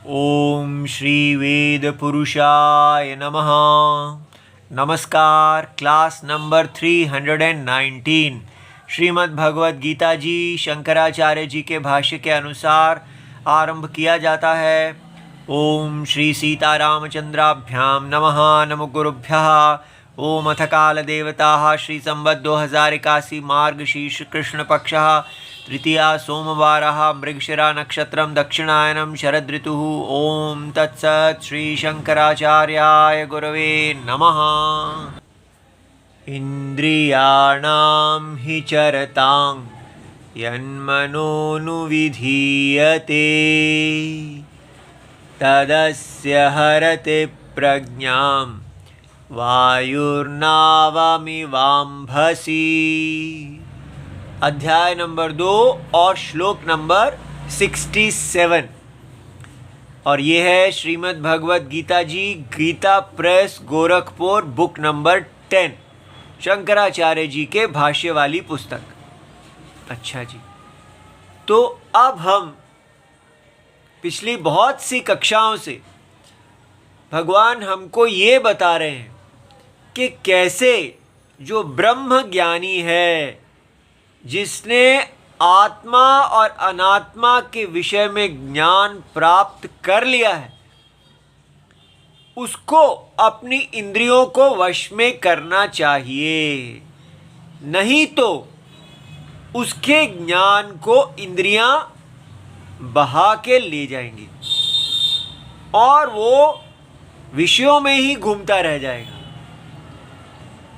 ओम श्री वेद पुरुषाय नमः। नमस्कार। क्लास नंबर 319 श्रीमद् भगवद गीता जी शंकराचार्य जी के भाष्य के अनुसार आरंभ किया जाता है। ओम श्री सीतारामचंद्राभ्याम नमः। नमो गुरुभ्यः। ओम अथ काल देवता श्री संवत् 2081 मार्गशीर्ष कृष्ण पक्षः तृतीया सोमवारः मृगशिरा नक्षत्रं दक्षिणायनं शरदृतुः। ओम तत्सत् श्री शंकराचार्याय गुरवे नमः। इंद्रियाणां हि चरतां यन्मनोनुविधीयते तदस्य हरते प्रज्ञां वायुर्नावमिवाम्भसि। अध्याय नंबर 2 और श्लोक नंबर 67। और ये है Shrimad Bhagavad Gita ji Gita press Gorakhpur book number 10 Shankaracharya ji के भाष्य वाली पुस्तक। अच्छा जी, तो अब हम पिछली बहुत सी कक्षाओं से भगवान हमको ये बता रहे हैं कि कैसे जो ब्रह्म ज्ञानी है, जिसने आत्मा और अनात्मा के विषय में ज्ञान प्राप्त कर लिया है, उसको अपनी इंद्रियों को वश में करना चाहिए। नहीं तो उसके ज्ञान को इंद्रियां बहा के ले जाएंगी और वो विषयों में ही घूमता रह जाएगा।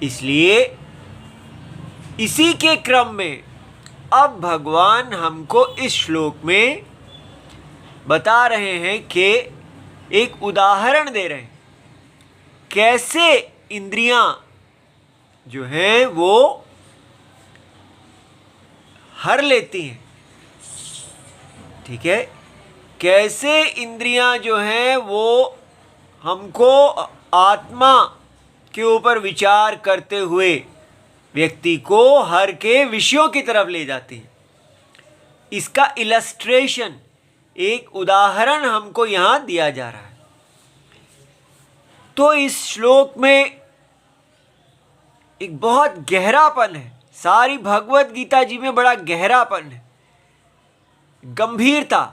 इसलिए इसी के क्रम में अब भगवान हमको इस श्लोक में बता रहे हैं कि एक उदाहरण दे रहे हैं कैसे इंद्रियां जो हैं वो हर लेती हैं। ठीक है, कैसे इंद्रियां जो हैं वो हमको आत्मा के ऊपर विचार करते हुए व्यक्ति को हर के विषयों की तरफ ले जाती हैं। इसका इलस्ट्रेशन, एक उदाहरण हमको यहाँ दिया जा रहा है। तो इस श्लोक में एक बहुत गहरापन है। सारी भगवत गीता जी में बड़ा गहरापन है, गंभीरता।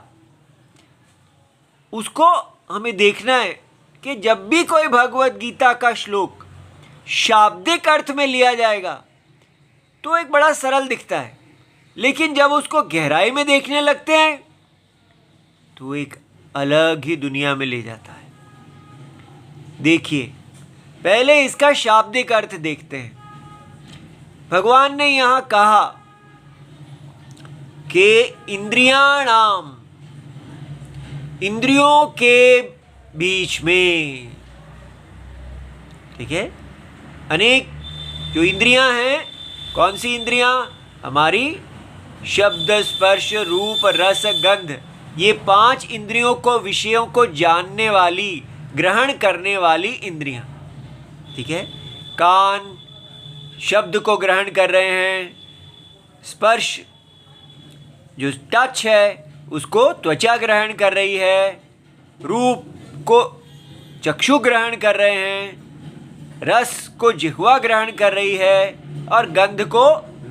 उसको हमें देखना है कि जब भी कोई भगवत गीता का श्लोक शाब्दिक अर्थ में लिया जाएगा तो एक बड़ा सरल दिखता है, लेकिन जब उसको गहराई में देखने लगते हैं तो एक अलग ही दुनिया में ले जाता है। देखिए, पहले इसका शाब्दिक अर्थ देखते हैं। भगवान ने यहां कहा कि इंद्रियाणाम, इंद्रियों के बीच में, ठीक है, अनेक जो इंद्रियां हैं, कौन सी इंद्रियां? हमारी शब्द स्पर्श रूप रस गंध, ये 5 इंद्रियों को, विषयों को जानने वाली, ग्रहण करने वाली इंद्रियां। ठीक है, कान शब्द को ग्रहण कर रहे हैं, स्पर्श जो टच है उसको त्वचा ग्रहण कर रही है, रूप को चक्षु ग्रहण कर रहे हैं, रस को जिह्वा ग्रहण कर रही है और गंध को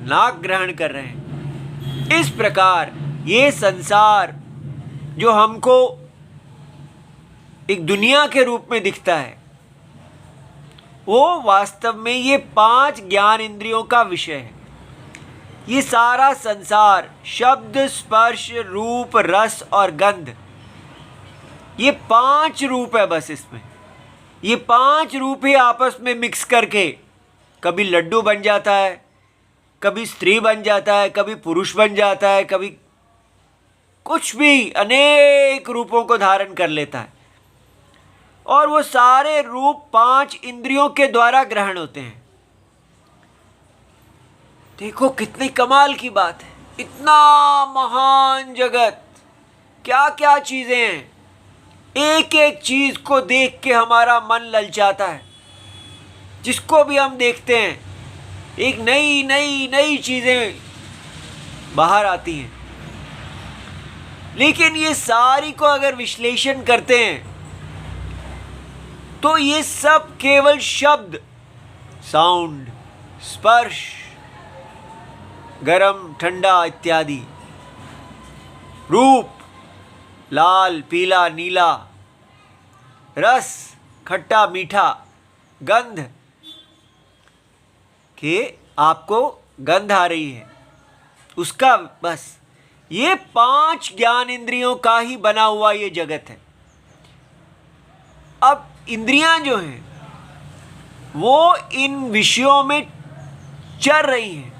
नाक ग्रहण कर रहे हैं। इस प्रकार ये संसार जो हमको एक दुनिया के रूप में दिखता है, वो वास्तव में ये 5 ज्ञान इंद्रियों का विषय है। ये सारा संसार शब्द स्पर्श रूप रस और गंध, ये 5 रूप है बस। इसमें ये 5 रूप ही आपस में मिक्स करके कभी लड्डू बन जाता है, कभी स्त्री बन जाता है, कभी पुरुष बन जाता है, कभी कुछ भी, अनेक रूपों को धारण कर लेता है। और वो सारे रूप 5 इंद्रियों के द्वारा ग्रहण होते हैं। देखो कितनी कमाल की बात है। इतना महान जगत, क्या क्या चीजें हैं, एक एक चीज को देख के हमारा मन ललचाता है। जिसको भी हम देखते हैं एक नई नई नई चीजें बाहर आती हैं। लेकिन ये सारी को अगर विश्लेषण करते हैं तो ये सब केवल शब्द, साउंड, स्पर्श, गरम ठंडा इत्यादि, रूप लाल पीला नीला, रस खट्टा मीठा, गंध के आपको गंध आ रही है उसका, बस ये 5 ज्ञान इंद्रियों का ही बना हुआ ये जगत है। अब इंद्रियां जो हैं वो इन विषयों में चर रही हैं,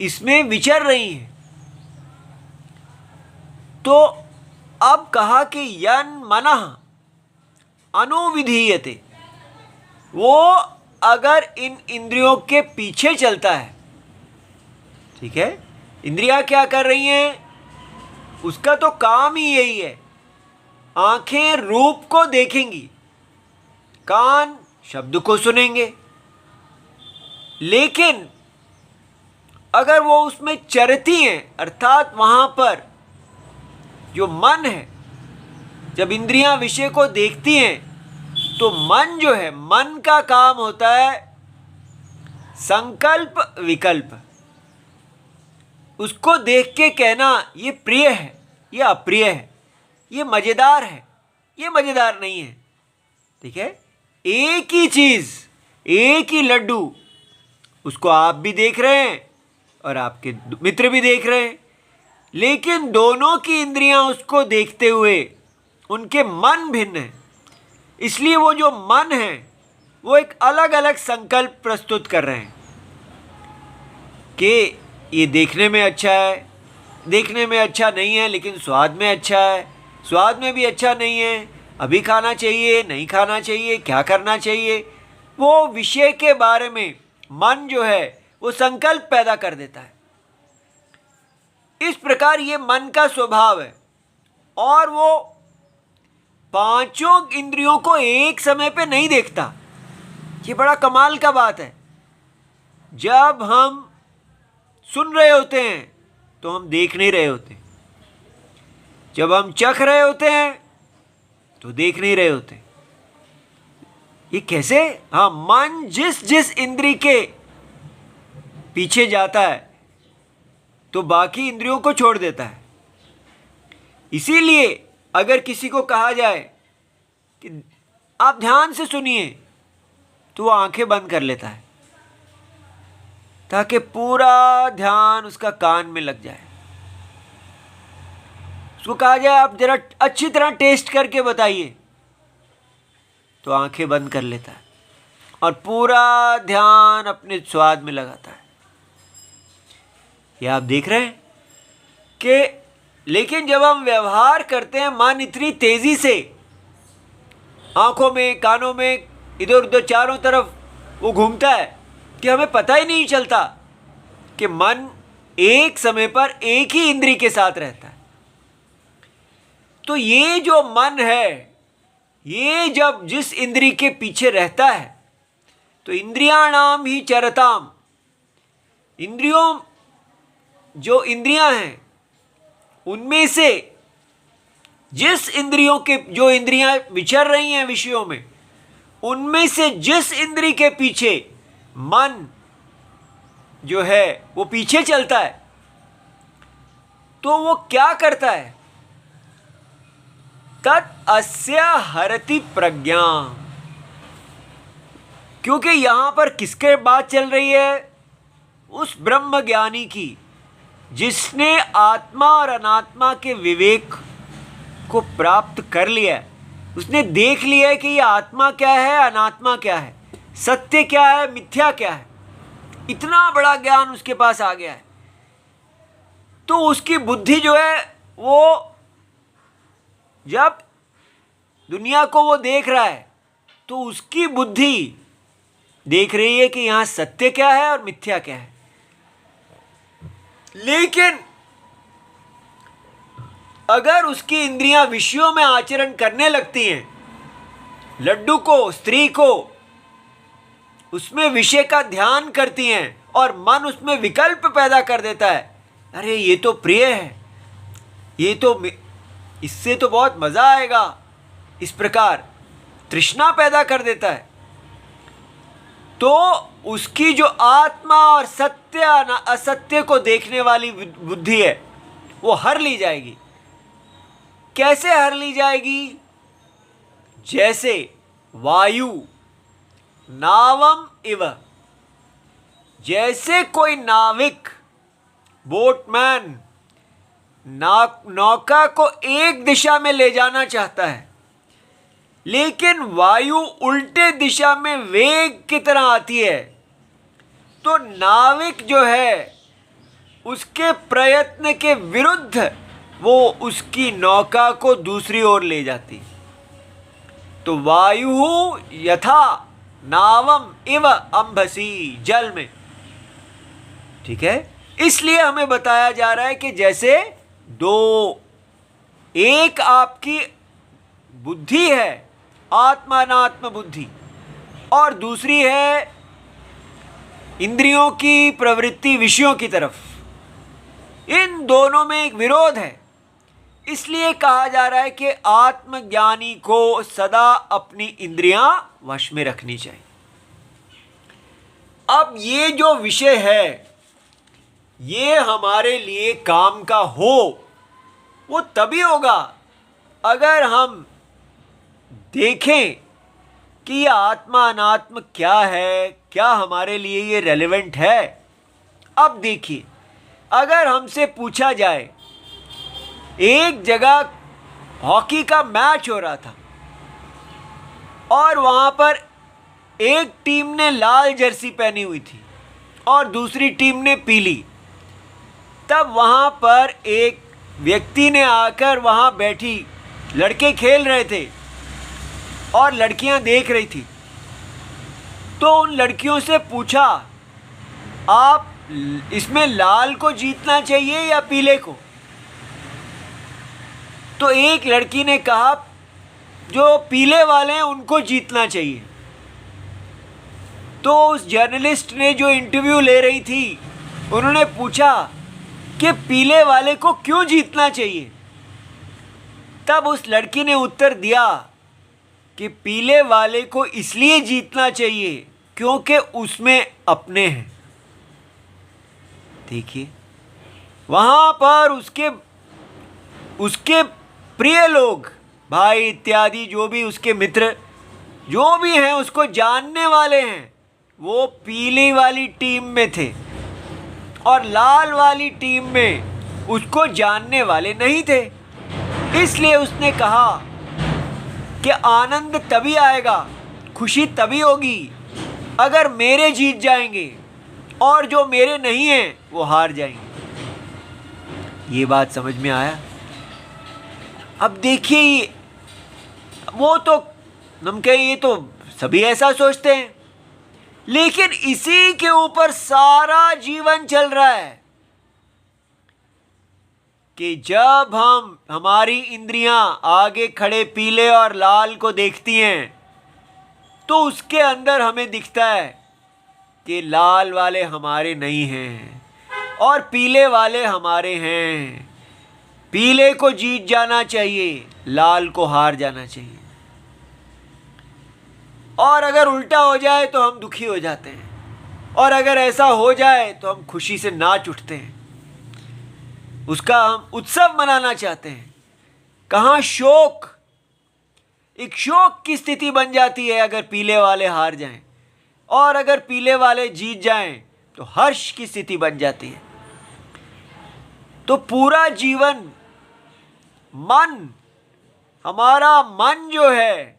इसमें विचर रही हैं। तो अब कहा कि यन मनः अनुविधीयते, वो अगर इन इंद्रियों के पीछे चलता है, ठीक है, इंद्रियां क्या कर रही हैं, उसका तो काम ही यही है। आंखें रूप को देखेंगी, कान शब्द को सुनेंगे, लेकिन अगर वो उसमें चरती हैं, अर्थात वहां पर जो मन है, जब इंद्रियां विषय को देखती हैं तो मन जो है, मन का काम होता है संकल्प विकल्प, उसको देख के कहना ये प्रिय है, ये अप्रिय है, ये मज़ेदार है, ये मज़ेदार नहीं है। ठीक है, एक ही चीज़, एक ही लड्डू, उसको आप भी देख रहे हैं और आपके मित्र भी देख रहे हैं, लेकिन दोनों की इंद्रियां उसको देखते हुए उनके मन भिन्न हैं। इसलिए वो जो मन है वो एक अलग अलग संकल्प प्रस्तुत कर रहे हैं कि ये देखने में अच्छा है, देखने में अच्छा नहीं है, लेकिन स्वाद में अच्छा है, स्वाद में भी अच्छा नहीं है, अभी खाना चाहिए, नहीं खाना चाहिए, क्या करना चाहिए। वो विषय के बारे में मन जो है वो संकल्प पैदा कर देता है। इस प्रकार ये मन का स्वभाव है और वो पांचों इंद्रियों को एक समय पे नहीं देखता। ये बड़ा कमाल का बात है। जब हम सुन रहे होते हैं तो हम देख नहीं रहे होते, जब हम चख रहे होते हैं तो देख नहीं रहे होते। ये कैसे? हाँ, मन जिस जिस इंद्री के पीछे जाता है तो बाकी इंद्रियों को छोड़ देता है। इसीलिए अगर किसी को कहा जाए कि आप ध्यान से सुनिए तो वो आंखें बंद कर लेता है ताकि पूरा ध्यान उसका कान में लग जाए। उसको कहा जाए आप जरा अच्छी तरह टेस्ट करके बताइए तो आंखें बंद कर लेता है और पूरा ध्यान अपने स्वाद में लगाता है। ये आप देख रहे हैं कि लेकिन जब हम व्यवहार करते हैं, मन इतनी तेजी से आंखों में, कानों में, इधर उधर चारों तरफ वो घूमता है कि हमें पता ही नहीं चलता कि मन एक समय पर एक ही इंद्री के साथ रहता है। तो ये जो मन है, ये जब जिस इंद्री के पीछे रहता है तो इंद्रियाणाम ही चरताम, इंद्रियों जो इंद्रियां हैं उनमें से जिस इंद्रियों के, जो इंद्रियां विचर रही हैं विषयों में, उनमें से जिस इंद्री के पीछे मन जो है वो पीछे चलता है तो वो क्या करता है? तत् अस्य हरति प्रज्ञा। क्योंकि यहां पर किसके बात चल रही है? उस ब्रह्म ज्ञानी की, जिसने आत्मा और अनात्मा के विवेक को प्राप्त कर लिया है। उसने देख लिया है कि ये आत्मा क्या है, अनात्मा क्या है, सत्य क्या है, मिथ्या क्या है। इतना बड़ा ज्ञान उसके पास आ गया है। तो उसकी बुद्धि जो है वो जब दुनिया को वो देख रहा है तो उसकी बुद्धि देख रही है कि यहाँ सत्य क्या है और मिथ्या क्या है। लेकिन अगर उसकी इंद्रियां विषयों में आचरण करने लगती हैं, लड्डू को, स्त्री को, उसमें विषय का ध्यान करती हैं और मन उसमें विकल्प पैदा कर देता है, अरे ये तो प्रिय है, ये तो इससे तो बहुत मज़ा आएगा, इस प्रकार तृष्णा पैदा कर देता है। तो उसकी जो आत्मा और सत्य असत्य को देखने वाली बुद्धि है वो हर ली जाएगी। कैसे हर ली जाएगी? जैसे वायु नावम इव, जैसे कोई नाविक बोटमैन नौका को एक दिशा में ले जाना चाहता है, लेकिन वायु उल्टे दिशा में वेग की तरह आती है, तो नाविक जो है उसके प्रयत्न के विरुद्ध वो उसकी नौका को दूसरी ओर ले जाती। तो वायु यथा नावम इव अंभसी, जल में। ठीक है, इसलिए हमें बताया जा रहा है कि जैसे दो, एक आपकी बुद्धि है आत्मानात्म बुद्धि, और दूसरी है इंद्रियों की प्रवृत्ति विषयों की तरफ। इन दोनों में एक विरोध है। इसलिए कहा जा रहा है कि आत्मज्ञानी को सदा अपनी इंद्रियां वश में रखनी चाहिए। अब ये जो विषय है ये हमारे लिए काम का हो, वो तभी होगा अगर हम देखें कि ये आत्मा अनात्म क्या है, क्या हमारे लिए ये रेलेवेंट है। अब देखिए, अगर हमसे पूछा जाए, एक जगह हॉकी का मैच हो रहा था और वहाँ पर एक टीम ने लाल जर्सी पहनी हुई थी और दूसरी टीम ने पीली। तब वहाँ पर एक व्यक्ति ने आकर वहाँ बैठी, लड़के खेल रहे थे और लड़कियाँ देख रही थी, तो उन लड़कियों से पूछा, आप इसमें लाल को जीतना चाहिए या पीले को? तो एक लड़की ने कहा जो पीले वाले हैं उनको जीतना चाहिए। तो उस जर्नलिस्ट ने जो इंटरव्यू ले रही थी, उन्होंने पूछा कि पीले वाले को क्यों जीतना चाहिए? तब उस लड़की ने उत्तर दिया कि पीले वाले को इसलिए जीतना चाहिए क्योंकि उसमें अपने हैं। देखिए, वहाँ पर उसके प्रिय लोग, भाई इत्यादि, जो भी उसके मित्र जो भी हैं, उसको जानने वाले हैं, वो पीली वाली टीम में थे और लाल वाली टीम में उसको जानने वाले नहीं थे। इसलिए उसने कहा कि आनंद तभी आएगा, खुशी तभी होगी अगर मेरे जीत जाएंगे और जो मेरे नहीं हैं वो हार जाएंगे। ये बात समझ में आया? अब देखिए, वो तो हम कहें ये तो सभी ऐसा सोचते हैं, लेकिन इसी के ऊपर सारा जीवन चल रहा है कि जब हमारी इंद्रियां आगे खड़े पीले और लाल को देखती हैं तो उसके अंदर हमें दिखता है कि लाल वाले हमारे नहीं हैं और पीले वाले हमारे हैं। पीले को जीत जाना चाहिए, लाल को हार जाना चाहिए। और अगर उल्टा हो जाए तो हम दुखी हो जाते हैं, और अगर ऐसा हो जाए तो हम खुशी से नाच उठते हैं, उसका हम उत्सव मनाना चाहते हैं। कहाँ शोक, एक शोक की स्थिति बन जाती है अगर पीले वाले हार जाएं, और अगर पीले वाले जीत जाएं तो हर्ष की स्थिति बन जाती है। तो पूरा जीवन हमारा मन जो है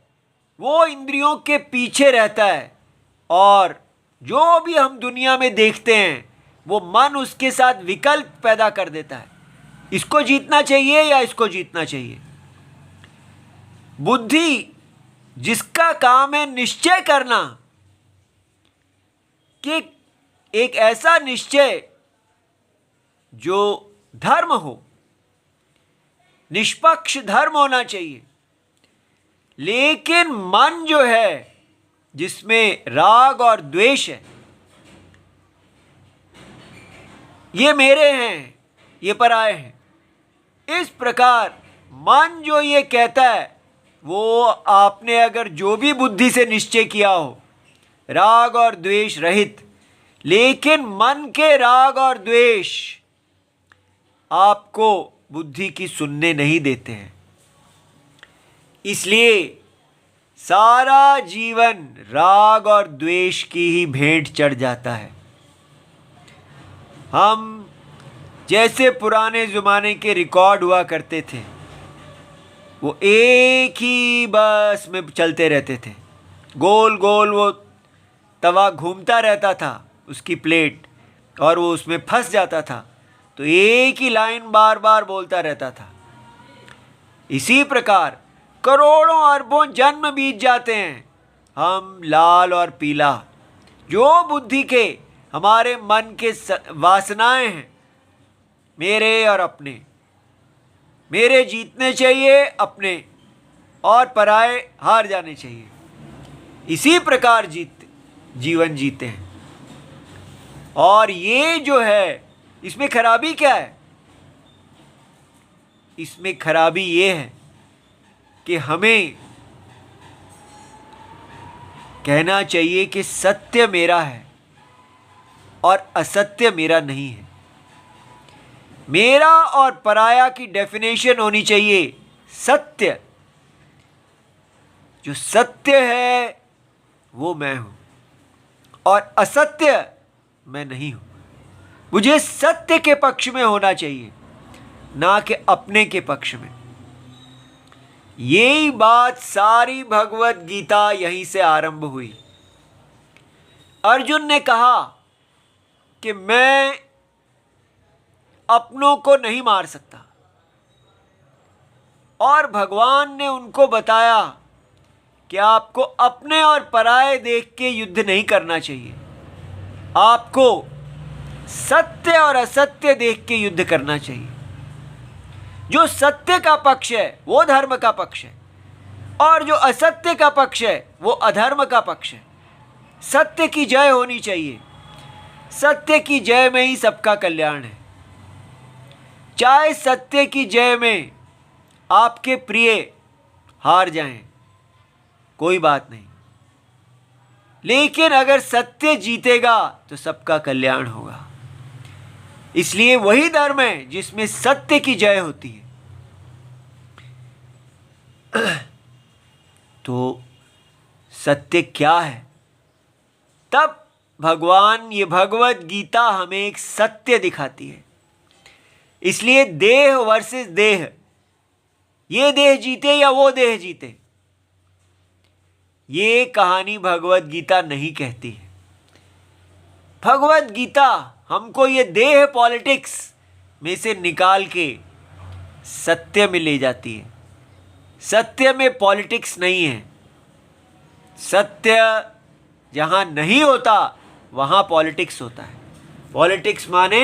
वो इंद्रियों के पीछे रहता है, और जो भी हम दुनिया में देखते हैं वो मन उसके साथ विकल्प पैदा कर देता है, इसको जीतना चाहिए या इसको जीतना चाहिए। बुद्धि जिसका काम है निश्चय करना, कि एक ऐसा निश्चय जो धर्म हो, निष्पक्ष धर्म होना चाहिए। लेकिन मन जो है जिसमें राग और द्वेष है, ये मेरे हैं, ये पराये हैं, इस प्रकार मन जो ये कहता है, वो आपने अगर जो भी बुद्धि से निश्चय किया हो राग और द्वेष रहित, लेकिन मन के राग और द्वेष आपको बुद्धि की सुनने नहीं देते हैं, इसलिए सारा जीवन राग और द्वेष की ही भेंट चढ़ जाता है। हम जैसे पुराने ज़माने के रिकॉर्ड हुआ करते थे, वो एक ही बस में चलते रहते थे, गोल गोल वो तवा घूमता रहता था, उसकी प्लेट, और वो उसमें फंस जाता था, तो एक ही लाइन बार बार बोलता रहता था। इसी प्रकार करोड़ों अरबों जन्म बीत जाते हैं, हम लाल और पीला जो बुद्धि के हमारे मन के वासनाएं हैं, मेरे और अपने, मेरे जीतने चाहिए अपने और पराए हार जाने चाहिए, इसी प्रकार जीवन जीते हैं। और ये जो है, इसमें खराबी क्या है? इसमें खराबी ये है कि हमें कहना चाहिए कि सत्य मेरा है और असत्य मेरा नहीं है। मेरा और पराया की डेफिनेशन होनी चाहिए सत्य। जो सत्य है वो मैं हूं और असत्य मैं नहीं हूं। मुझे सत्य के पक्ष में होना चाहिए, ना कि अपने के पक्ष में। यही बात सारी भगवत गीता यहीं से आरंभ हुई। अर्जुन ने कहा कि मैं अपनों को नहीं मार सकता, और भगवान ने उनको बताया कि आपको अपने और पराये देख के युद्ध नहीं करना चाहिए, आपको सत्य और असत्य देख के युद्ध करना चाहिए। जो सत्य का पक्ष है वो धर्म का पक्ष है, और जो असत्य का पक्ष है वो अधर्म का पक्ष है। सत्य की जय होनी चाहिए, सत्य की जय में ही सबका कल्याण है। चाहे सत्य की जय में आपके प्रिय हार जाएं, कोई बात नहीं, लेकिन अगर सत्य जीतेगा तो सबका कल्याण होगा। इसलिए वही धर्म है जिसमें सत्य की जय होती है। तो सत्य क्या है? तब भगवान, ये भगवत गीता हमें एक सत्य दिखाती है। इसलिए देह वर्सेस देह, ये देह जीते या वो देह जीते, ये कहानी भगवत गीता नहीं कहती है। भगवत गीता हमको ये देह पॉलिटिक्स में से निकाल के सत्य में ले जाती है। सत्य में पॉलिटिक्स नहीं है। सत्य जहाँ नहीं होता वहाँ पॉलिटिक्स होता है। पॉलिटिक्स माने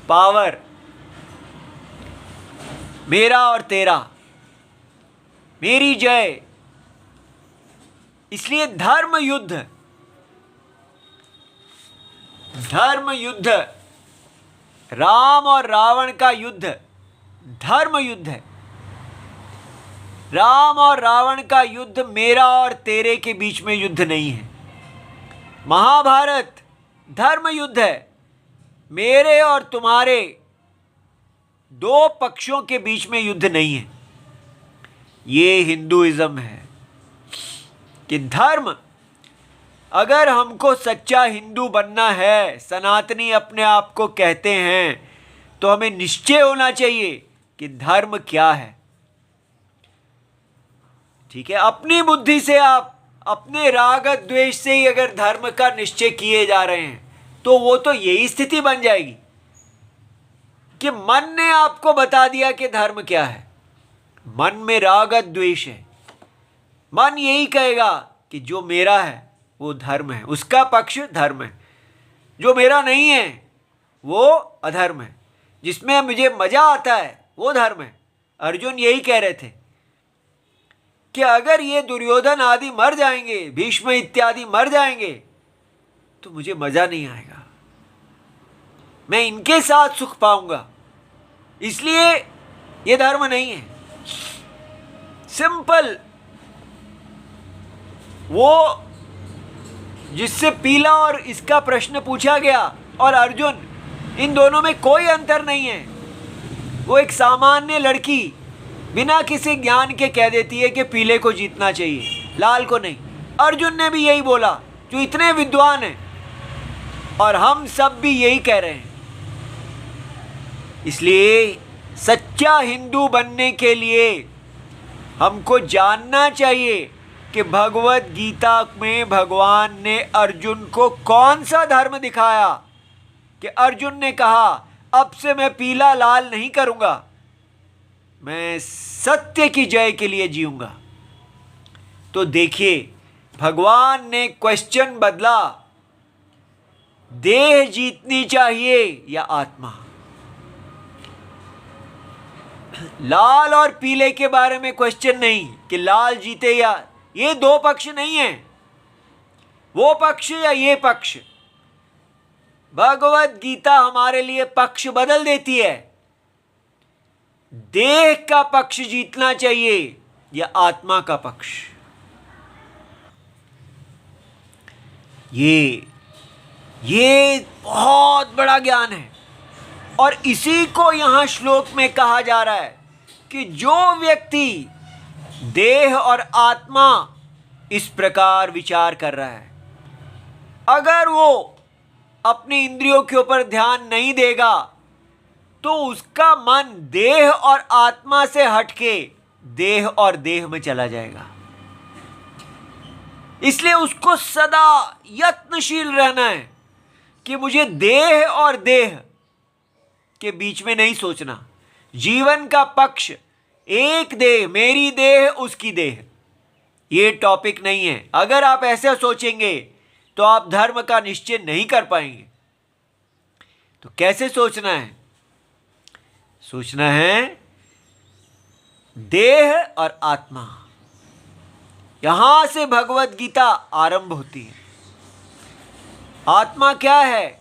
पावर, मेरा और तेरा, मेरी जय। इसलिए धर्म युद्ध, राम और रावण का युद्ध धर्म युद्ध है। राम और रावण का युद्ध मेरा और तेरे के बीच में युद्ध नहीं है। महाभारत धर्म युद्ध है, मेरे और तुम्हारे दो पक्षों के बीच में युद्ध नहीं है। ये हिंदुइज्म है कि धर्म, अगर हमको सच्चा हिंदू बनना है, सनातनी अपने आप को कहते हैं, तो हमें निश्चय होना चाहिए कि धर्म क्या है। ठीक है, अपनी बुद्धि से आप अपने राग द्वेष से ही अगर धर्म का निश्चय किए जा रहे हैं, तो वो तो यही स्थिति बन जाएगी कि मन ने आपको बता दिया कि धर्म क्या है। मन में राग द्वेष है, मन यही कहेगा कि जो मेरा है वो धर्म है, उसका पक्ष धर्म है, जो मेरा नहीं है वो अधर्म है, जिसमें मुझे मजा आता है वो धर्म है। अर्जुन यही कह रहे थे कि अगर ये दुर्योधन आदि मर जाएंगे, भीष्म इत्यादि मर जाएंगे, तो मुझे मजा नहीं आएगा, मैं इनके साथ सुख पाऊंगा। इसलिए ये धर्म नहीं है। सिंपल। वो जिससे पीला और इसका प्रश्न पूछा गया और अर्जुन, इन दोनों में कोई अंतर नहीं है। वो एक सामान्य लड़की बिना किसी ज्ञान के कह देती है कि पीले को जीतना चाहिए, लाल को नहीं। अर्जुन ने भी यही बोला, जो इतने विद्वान हैं, और हम सब भी यही कह रहे हैं। इसलिए सच्चा हिंदू बनने के लिए हमको जानना चाहिए कि भगवत गीता में भगवान ने अर्जुन को कौन सा धर्म दिखाया कि अर्जुन ने कहा अब से मैं पीला लाल नहीं करूंगा, मैं सत्य की जय के लिए जीऊंगा। तो देखिए, भगवान ने क्वेश्चन बदला, देह जीतनी चाहिए या आत्मा। लाल और पीले के बारे में क्वेश्चन नहीं कि लाल जीते या, ये दो पक्ष नहीं है, वो पक्ष या ये पक्ष। भगवत गीता हमारे लिए पक्ष बदल देती है। देह का पक्ष जीतना चाहिए या आत्मा का पक्ष। ये बहुत बड़ा ज्ञान है, और इसी को यहां श्लोक में कहा जा रहा है कि जो व्यक्ति देह और आत्मा इस प्रकार विचार कर रहा है, अगर वो अपनी इंद्रियों के ऊपर ध्यान नहीं देगा तो उसका मन देह और आत्मा से हटके देह और देह में चला जाएगा। इसलिए उसको सदा यत्नशील रहना है कि मुझे देह और देह के बीच में नहीं सोचना। जीवन का पक्ष एक देह, मेरी देह उसकी देह, ये टॉपिक नहीं है। अगर आप ऐसे सोचेंगे तो आप धर्म का निश्चय नहीं कर पाएंगे। तो कैसे सोचना है? सोचना है देह और आत्मा। यहां से भगवत गीता आरंभ होती है। आत्मा क्या है?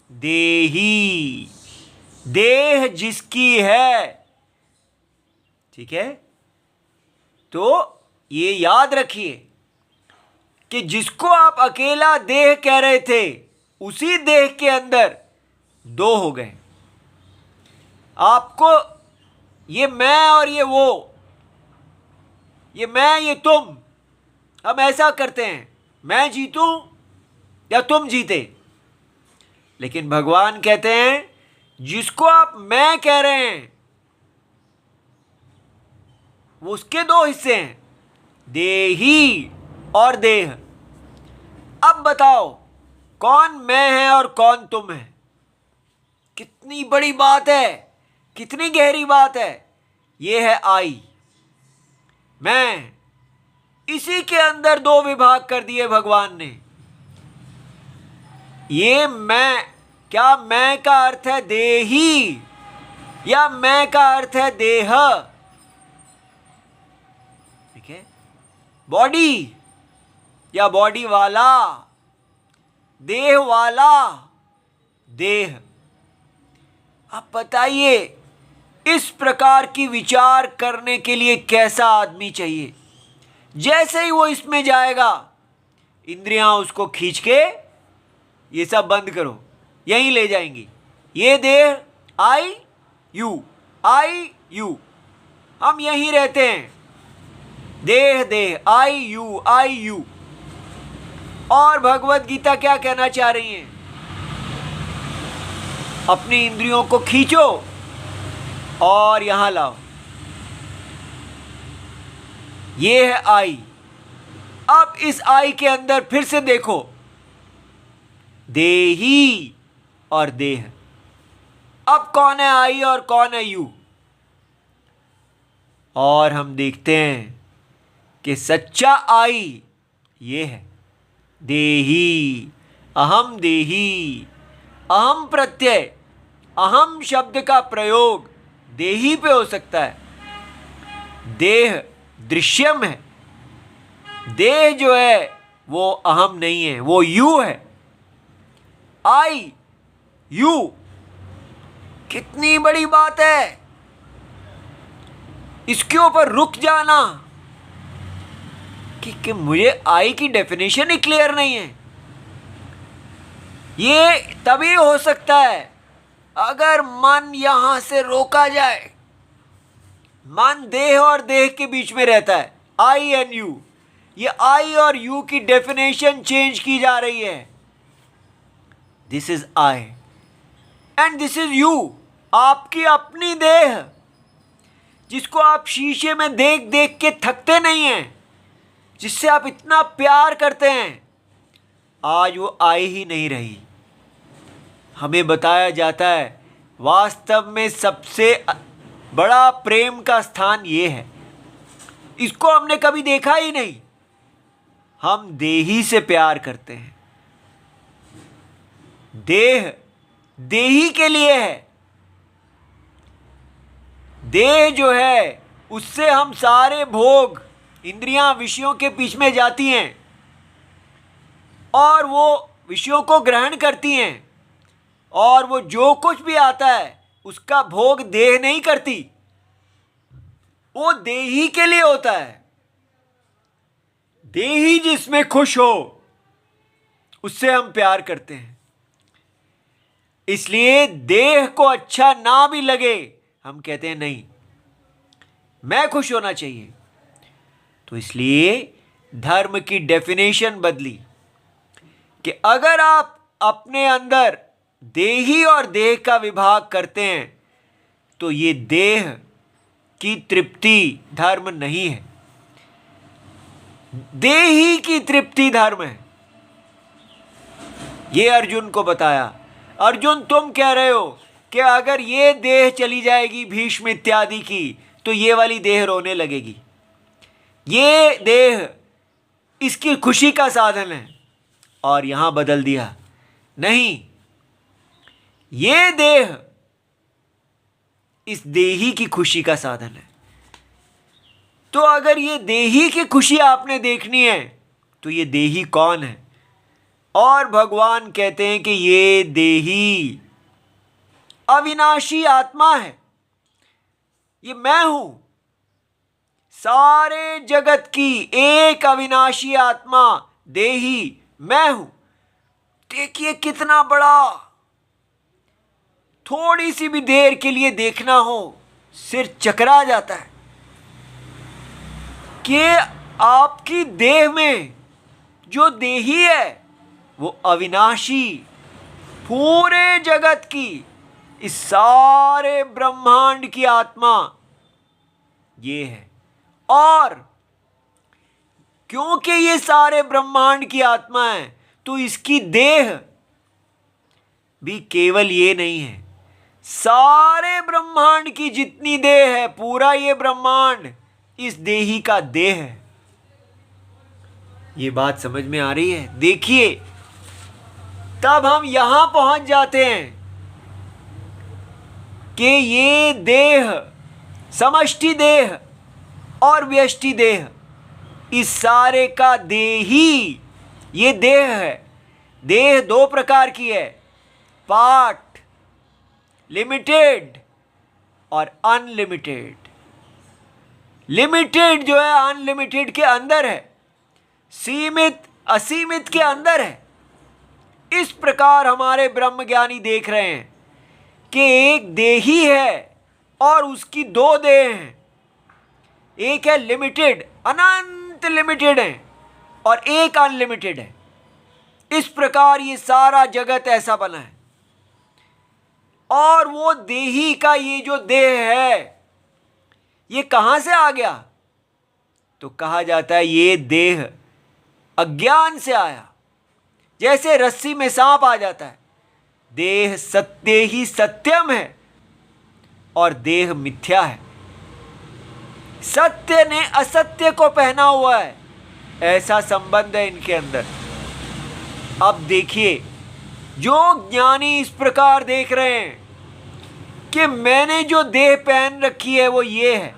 देही, देह जिसकी है। ठीक है, तो ये याद रखिए कि जिसको आप अकेला देह कह रहे थे, उसी देह के अंदर दो हो गए। आपको ये मैं और ये वो, ये मैं ये तुम, हम ऐसा करते हैं, मैं जीतूं या तुम जीते। लेकिन भगवान कहते हैं जिसको आप मैं कह रहे हैं वो उसके दो हिस्से हैं, देही और देह। अब बताओ कौन मैं है और कौन तुम है? कितनी बड़ी बात है, कितनी गहरी बात है। ये है आई, मैं। इसी के अंदर दो विभाग कर दिए भगवान ने। ये मैं, क्या मैं का अर्थ है देही या मैं का अर्थ है देह? ठीक है, बॉडी या बॉडी वाला, देह वाला, देह। अब बताइए इस प्रकार की विचार करने के लिए कैसा आदमी चाहिए? जैसे ही वो इसमें जाएगा, इंद्रियां उसको खींच के ये सब बंद करो, यहीं ले जाएंगी। ये देह आई यू, हम यहीं रहते हैं, देह देह, आई यू। और भगवत गीता क्या कहना चाह रही है? अपनी इंद्रियों को खींचो और यहां लाओ। ये है आई। अब इस आई के अंदर फिर से देखो, देही और देह। अब कौन है आई और कौन है यू? और हम देखते हैं कि सच्चा आई ये है, देही, अहम देही। अहम प्रत्यय, अहम शब्द का प्रयोग देही पे हो सकता है। देह दृश्यम है, देह जो है वो अहम नहीं है, वो यू है। आई यू, कितनी बड़ी बात है। इसके ऊपर रुक जाना कि मुझे आई की डेफिनेशन ही क्लियर नहीं है, ये तभी हो सकता है अगर मन यहां से रोका जाए। मन देह और देह के बीच में रहता है, आई एंड यू। ये आई और यू की डेफिनेशन चेंज की जा रही है। This is I and this is you. आपकी अपनी देह, जिसको आप शीशे में देख देख के थकते नहीं हैं, जिससे आप इतना प्यार करते हैं, आज वो आई ही नहीं रही। हमें बताया जाता है वास्तव में सबसे बड़ा प्रेम का स्थान ये है, इसको हमने कभी देखा ही नहीं। हम देही से प्यार करते हैं। देह देही के लिए है। देह जो है उससे हम सारे भोग, इंद्रियां विषयों के बीच में जाती हैं और वो विषयों को ग्रहण करती हैं, और वो जो कुछ भी आता है उसका भोग देह नहीं करती, वो देही के लिए होता है। देही जिसमें खुश हो उससे हम प्यार करते हैं। इसलिए देह को अच्छा ना भी लगे, हम कहते हैं नहीं, मैं खुश होना चाहिए। तो इसलिए धर्म की डेफिनेशन बदली कि अगर आप अपने अंदर देही और देह का विभाग करते हैं तो ये देह की तृप्ति धर्म नहीं है, देही की तृप्ति धर्म है। ये अर्जुन को बताया। अर्जुन, तुम कह रहे हो कि अगर ये देह चली जाएगी भीष्म इत्यादि की, तो ये वाली देह रोने लगेगी, ये देह इसकी खुशी का साधन है। और यहां बदल दिया, नहीं, ये देह इस देही की खुशी का साधन है। तो अगर ये देही की खुशी आपने देखनी है तो ये देही कौन है? और भगवान कहते हैं कि ये देही अविनाशी आत्मा है, ये मैं हूं, सारे जगत की एक अविनाशी आत्मा देही मैं हूं। देखिए कितना बड़ा, थोड़ी सी भी देर के लिए देखना हो सिर चकरा जाता है कि आपकी देह में जो देही है वो अविनाशी, पूरे जगत की, इस सारे ब्रह्मांड की आत्मा ये है। और क्योंकि ये सारे ब्रह्मांड की आत्मा है तो इसकी देह भी केवल ये नहीं है, सारे ब्रह्मांड की जितनी देह है, पूरा ये ब्रह्मांड इस देही का देह है। ये बात समझ में आ रही है? देखिए, तब हम यहां पहुंच जाते हैं कि ये देह, समष्टि देह और व्यष्टि देह, इस सारे का देही ये देह है। देह दो प्रकार की है, पार्ट, लिमिटेड और अनलिमिटेड। लिमिटेड जो है अनलिमिटेड के अंदर है, सीमित असीमित के अंदर है। इस प्रकार हमारे ब्रह्मज्ञानी देख रहे हैं कि एक देही है और उसकी दो देह हैं, एक है लिमिटेड, अनंत लिमिटेड है, और एक अनलिमिटेड है। इस प्रकार ये सारा जगत ऐसा बना है। और वो देही का ये जो देह है ये कहां से आ गया? तो कहा जाता है ये देह अज्ञान से आया। जैसे रस्सी में सांप आ जाता है। देह सत्य ही सत्यम है और देह मिथ्या है। सत्य ने असत्य को पहना हुआ है, ऐसा संबंध है इनके अंदर। अब देखिए, जो ज्ञानी इस प्रकार देख रहे हैं कि मैंने जो देह पहन रखी है वो ये है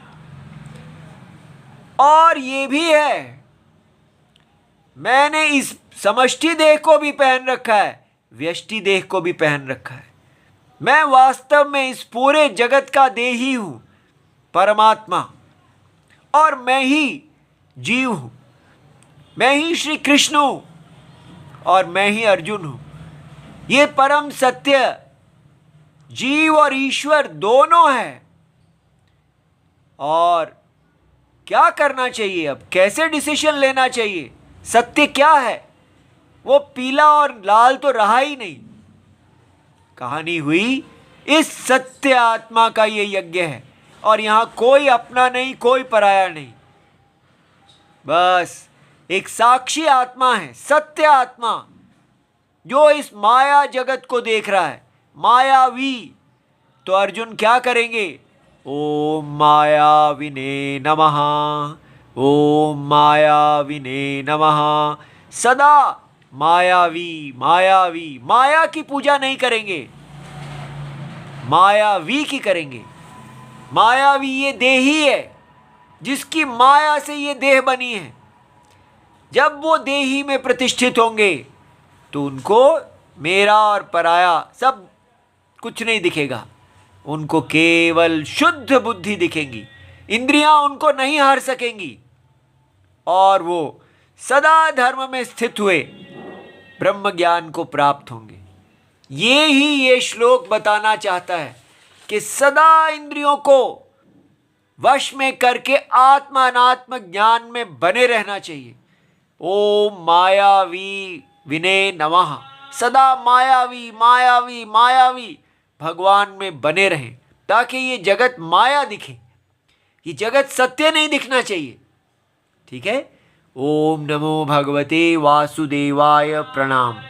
और ये भी है, मैंने इस समष्टि देह को भी पहन रखा है, व्यष्टि देह को भी पहन रखा है, मैं वास्तव में इस पूरे जगत का देही हूं, परमात्मा। और मैं ही जीव हूं, मैं ही श्री कृष्ण हूं और मैं ही अर्जुन हूं। ये परम सत्य जीव और ईश्वर दोनों है। और क्या करना चाहिए, अब कैसे डिसीजन लेना चाहिए? सत्य क्या है? वो पीला और लाल तो रहा ही नहीं। कहानी हुई इस सत्य आत्मा का ये यज्ञ है और यहां कोई अपना नहीं, कोई पराया नहीं, बस एक साक्षी आत्मा है, सत्य आत्मा, जो इस माया जगत को देख रहा है, मायावी। तो अर्जुन क्या करेंगे? ओम मायाविने नमः, ओम मायाविने नमः। सदा मायावी मायावी, माया की पूजा नहीं करेंगे, मायावी की करेंगे। मायावी ये देही है, जिसकी माया से ये देह बनी है। जब वो देही में प्रतिष्ठित होंगे तो उनको मेरा और पराया सब कुछ नहीं दिखेगा, उनको केवल शुद्ध बुद्धि दिखेंगी, इंद्रियां उनको नहीं हार सकेंगी और वो सदा धर्म में स्थित हुए ब्रह्म ज्ञान को प्राप्त होंगे। ये श्लोक बताना चाहता है कि सदा इंद्रियों को वश में करके आत्मा अनात्म ज्ञान में बने रहना चाहिए। ओम मायावी विने नमः, सदा मायावी मायावी मायावी भगवान में बने रहें, ताकि ये जगत माया दिखे, ये जगत सत्य नहीं दिखना चाहिए। ठीक है। ओम नमो भगवते वासुदेवाय, प्रणाम।